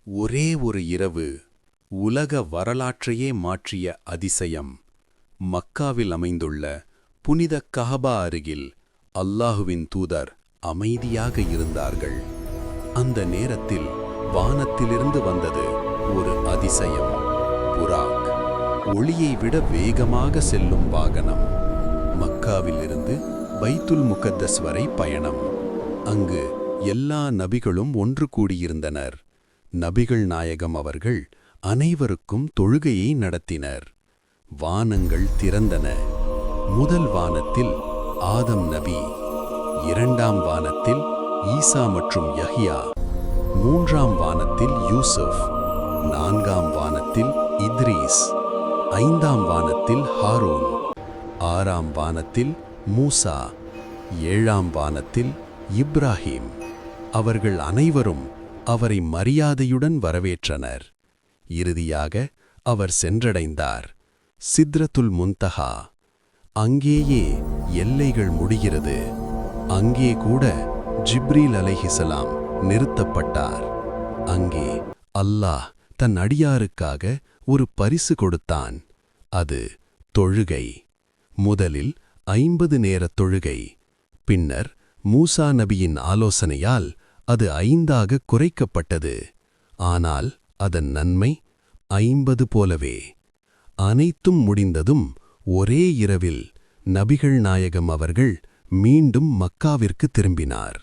ஒரே ஒரு இரவு உலக வரலாற்றையே மாற்றிய அதிசயம். மக்காவில் அமைந்துள்ள புனித கஅபா அருகில் அல்லாஹுவின் தூதர் அமைதியாக இருந்தார்கள். அந்த நேரத்தில் வானத்திலிருந்து வந்தது ஒரு அதிசயம். புராக், ஒளியை விட வேகமாக செல்லும் வாகனம். மக்காவிலிருந்து பைத்துல் முகத்தஸ் வரை பயணம். அங்கு எல்லா நபிகளும் ஒன்று கூடியிருந்தனர். நபிகள் நாயகம் அவர்கள் அனைவருக்கும் தொழுகையை நடத்தினர். வானங்கள் திறந்தன. முதல் வானத்தில் ஆதம் நபி, இரண்டாம் வானத்தில் ஈசா மற்றும் யஹ்யா, மூன்றாம் வானத்தில் யூசுப், நான்காம் வானத்தில் இத்ரீஸ், ஐந்தாம் வானத்தில் ஹாரூன், ஆறாம் வானத்தில் மூசா, ஏழாம் வானத்தில் இப்ராஹிம். அவர்கள் அனைவரும் அவரை மரியாதையுடன் வரவேற்றனர். இறுதியாக அவர் சென்றடைந்தார் சித்ரத்துல் முன்தஹா. அங்கேயே எல்லைகள் முடிகிறது. அங்கே கூட ஜிப்ரீல் அலைஹிஸ்ஸலாம் நிறுத்தப்பட்டார். அங்கே அல்லாஹ் தன் அடியாருக்காக ஒரு பரிசு கொடுத்தான். அது தொழுகை. முதலில் 50 நேர தொழுகை. பின்னர் மூசா நபியின் ஆலோசனையால் அது 5ஆக குறைக்கப்பட்டது. ஆனால் அதன் நன்மை 50 போலவே. அனைத்தும் முடிந்ததும் ஒரே இரவில் நபிகள் நாயகம் அவர்கள் மீண்டும் மக்காவிற்கு திரும்பினார்.